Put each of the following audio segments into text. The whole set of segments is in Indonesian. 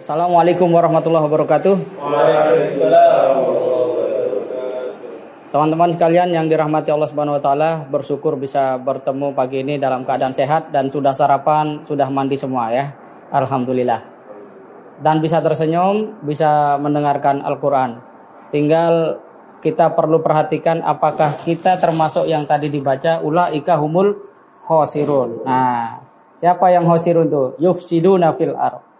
Assalamualaikum warahmatullahi wabarakatuh. Waalaikumsalam. Teman-teman sekalian yang dirahmati Allah Subhanahu wa taala, bersyukur bisa bertemu pagi ini dalam keadaan sehat dan sudah sarapan, sudah mandi semua ya. Alhamdulillah. Dan bisa tersenyum, bisa mendengarkan Al-Qur'an. Tinggal kita perlu perhatikan apakah kita termasuk yang tadi dibaca ulaika humul khosirun. Nah, siapa yang khosirun itu? Yufsiduna fil ardh.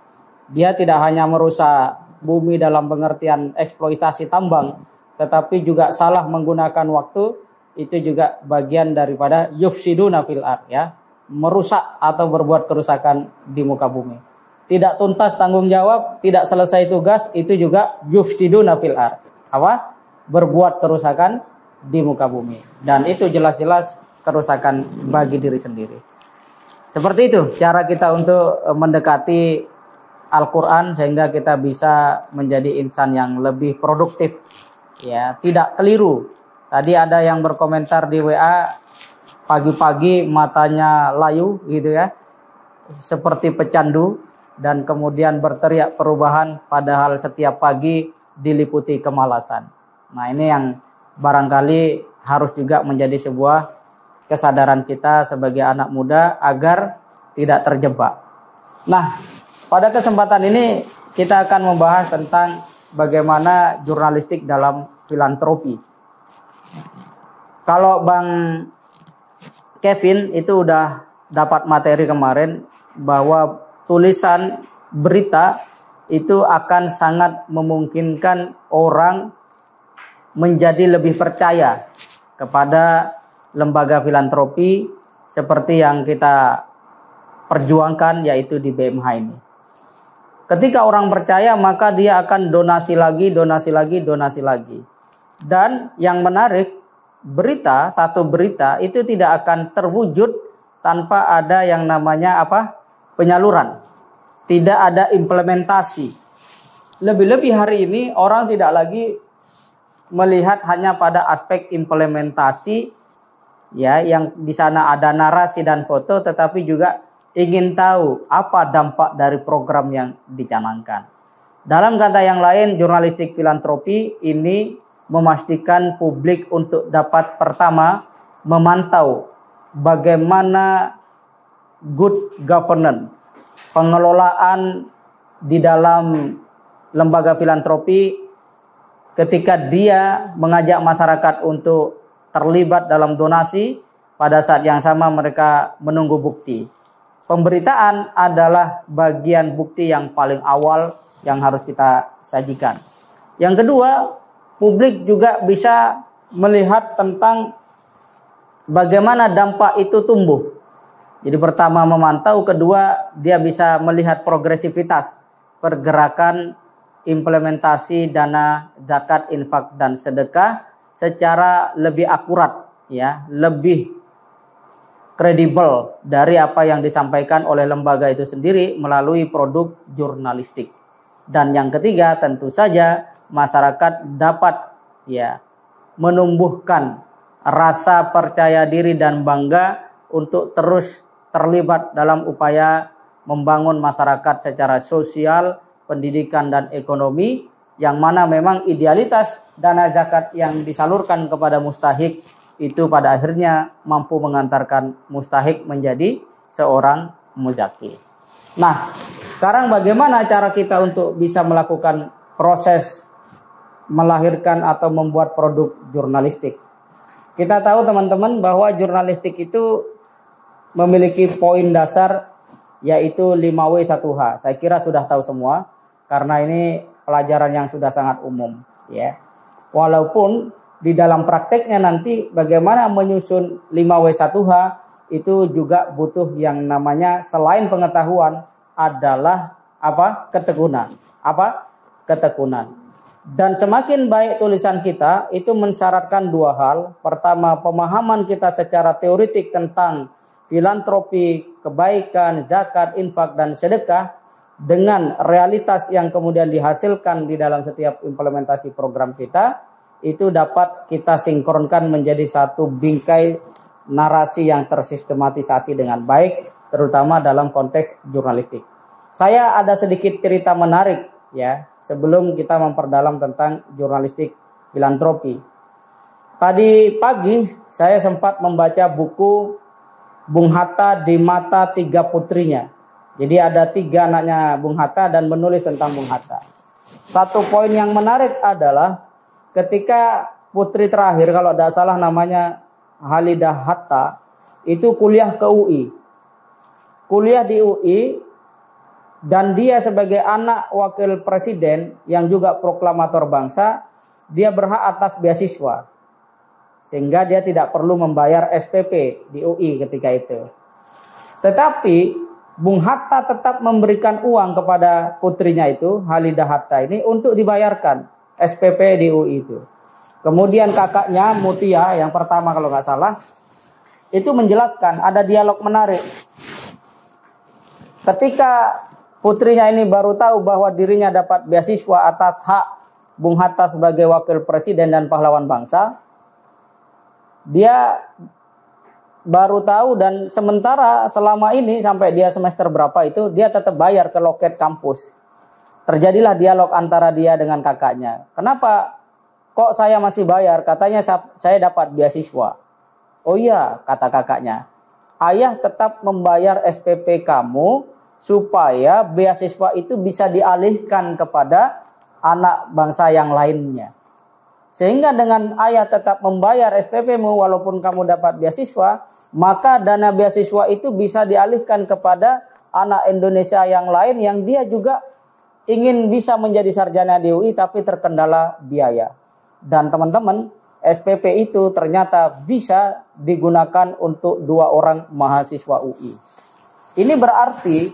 Dia tidak hanya merusak bumi dalam pengertian eksploitasi tambang, tetapi juga salah menggunakan waktu. Itu juga bagian daripada yufsiduna fil ardh ya, merusak atau berbuat kerusakan di muka bumi. Tidak tuntas tanggung jawab, tidak selesai tugas, itu juga yufsiduna fil ardh. Apa? Berbuat kerusakan di muka bumi. Dan itu jelas-jelas kerusakan bagi diri sendiri. Seperti itu cara kita untuk mendekati Al-Quran sehingga kita bisa menjadi insan yang lebih produktif, ya, tidak keliru. Tadi ada yang berkomentar di WA, pagi-pagi matanya layu gitu ya, seperti pecandu, dan kemudian berteriak perubahan padahal setiap pagi diliputi kemalasan. Nah, ini yang barangkali harus juga menjadi sebuah kesadaran kita sebagai anak muda agar tidak terjebak. Nah, pada kesempatan ini kita akan membahas tentang bagaimana jurnalistik dalam filantropi. Kalau Bang Kevin itu udah dapat materi kemarin bahwa tulisan berita itu akan sangat memungkinkan orang menjadi lebih percaya kepada lembaga filantropi seperti yang kita perjuangkan, yaitu di BMH ini. Ketika orang percaya, maka dia akan donasi lagi. Dan yang menarik, satu berita itu tidak akan terwujud tanpa ada yang namanya penyaluran. Tidak ada implementasi. Lebih-lebih hari ini orang tidak lagi melihat hanya pada aspek implementasi, ya, yang di sana ada narasi dan foto, tetapi juga ingin tahu apa dampak dari program yang dicanangkan. Dalam kata yang lain, jurnalistik filantropi ini memastikan publik untuk dapat pertama memantau bagaimana good governance, pengelolaan di dalam lembaga filantropi ketika dia mengajak masyarakat untuk terlibat dalam donasi, pada saat yang sama mereka menunggu bukti. Pemberitaan adalah bagian bukti yang paling awal yang harus kita sajikan. Yang kedua, publik juga bisa melihat tentang bagaimana dampak itu tumbuh. Jadi pertama memantau, kedua dia bisa melihat progresivitas pergerakan implementasi dana zakat, infak, dan sedekah secara lebih akurat, ya, lebih kredibel dari apa yang disampaikan oleh lembaga itu sendiri melalui produk jurnalistik. Dan yang ketiga, tentu saja masyarakat dapat, ya, menumbuhkan rasa percaya diri dan bangga untuk terus terlibat dalam upaya membangun masyarakat secara sosial, pendidikan, dan ekonomi, yang mana memang idealitas dana zakat yang disalurkan kepada mustahik itu pada akhirnya mampu mengantarkan mustahik menjadi seorang muzaki. Nah, sekarang bagaimana cara kita untuk bisa melakukan proses melahirkan atau membuat produk jurnalistik? Kita tahu teman-teman bahwa jurnalistik itu memiliki poin dasar, yaitu 5W1H. Saya kira sudah tahu semua karena ini pelajaran yang sudah sangat umum, ya. Walaupun di dalam prakteknya nanti bagaimana menyusun 5W1H itu juga butuh yang namanya selain pengetahuan adalah ketekunan. Ketekunan. Dan semakin baik tulisan kita itu mensyaratkan dua hal. Pertama, pemahaman kita secara teoritik tentang filantropi, kebaikan, zakat, infak, dan sedekah dengan realitas yang kemudian dihasilkan di dalam setiap implementasi program kita, itu dapat kita sinkronkan menjadi satu bingkai narasi yang tersistematisasi dengan baik, terutama dalam konteks jurnalistik. Saya ada sedikit cerita menarik ya, sebelum kita memperdalam tentang jurnalistik filantropi. Tadi pagi saya sempat membaca buku Bung Hatta di Mata Tiga Putrinya. Jadi ada 3 anaknya Bung Hatta dan menulis tentang Bung Hatta. Satu poin yang menarik adalah ketika putri terakhir, kalau tidak salah namanya Halidah Hatta, itu kuliah ke UI. Kuliah di UI, dan dia sebagai anak wakil presiden yang juga proklamator bangsa, dia berhak atas beasiswa. Sehingga dia tidak perlu membayar SPP di UI ketika itu. Tetapi Bung Hatta tetap memberikan uang kepada putrinya itu, Halidah Hatta ini, untuk dibayarkan SPP di UI itu. Kemudian kakaknya Mutia yang pertama kalau nggak salah, itu menjelaskan ada dialog menarik. Ketika putrinya ini baru tahu bahwa dirinya dapat beasiswa atas hak Bung Hatta sebagai wakil presiden dan pahlawan bangsa, dia baru tahu, dan sementara selama ini sampai dia semester berapa itu dia tetap bayar ke loket kampus. Terjadilah dialog antara dia dengan kakaknya. Kenapa kok saya masih bayar? Katanya saya dapat beasiswa. Oh iya, kata kakaknya. Ayah tetap membayar SPP kamu supaya beasiswa itu bisa dialihkan kepada anak bangsa yang lainnya. Sehingga dengan ayah tetap membayar SPP-mu walaupun kamu dapat beasiswa, maka dana beasiswa itu bisa dialihkan kepada anak Indonesia yang lain yang dia juga ingin bisa menjadi sarjana di UI tapi terkendala biaya. Dan teman-teman, SPP itu ternyata bisa digunakan untuk 2 orang mahasiswa UI. Ini berarti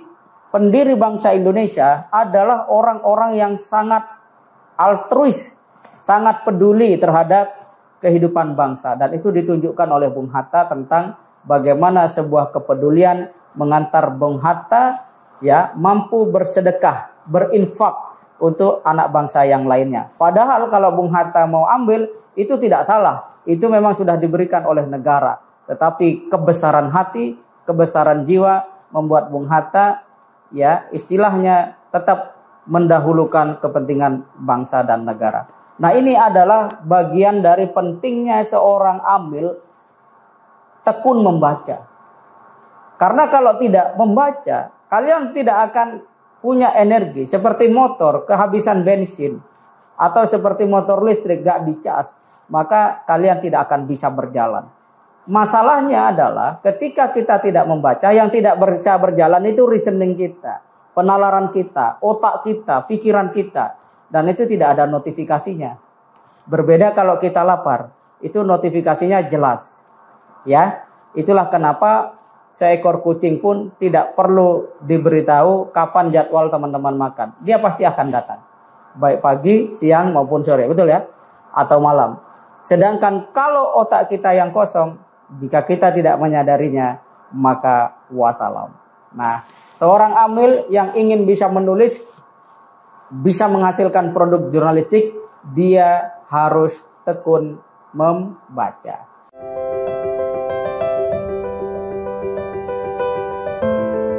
pendiri bangsa Indonesia adalah orang-orang yang sangat altruis, sangat peduli terhadap kehidupan bangsa. Dan itu ditunjukkan oleh Bung Hatta tentang bagaimana sebuah kepedulian mengantar Bung Hatta ya mampu bersedekah, berinfak untuk anak bangsa yang lainnya. Padahal kalau Bung Hatta mau ambil itu tidak salah. Itu memang sudah diberikan oleh negara. Tetapi kebesaran hati, kebesaran jiwa membuat Bung Hatta ya istilahnya tetap mendahulukan kepentingan bangsa dan negara. Nah, ini adalah bagian dari pentingnya seorang amil tekun membaca. Karena kalau tidak membaca, kalian tidak akan punya energi. Seperti motor kehabisan bensin, atau seperti motor listrik gak dicas, maka kalian tidak akan bisa berjalan. Masalahnya adalah ketika kita tidak membaca, yang tidak bisa berjalan itu reasoning kita, penalaran kita, otak kita, pikiran kita. Dan itu tidak ada notifikasinya. Berbeda kalau kita lapar, itu notifikasinya jelas. Ya, itulah kenapa seekor kucing pun tidak perlu diberitahu kapan jadwal teman-teman makan. Dia pasti akan datang. Baik pagi, siang maupun sore, betul ya? Atau malam. Sedangkan kalau otak kita yang kosong, jika kita tidak menyadarinya, maka wassalam. Nah, seorang amil yang ingin bisa menulis, bisa menghasilkan produk jurnalistik, dia harus tekun membaca.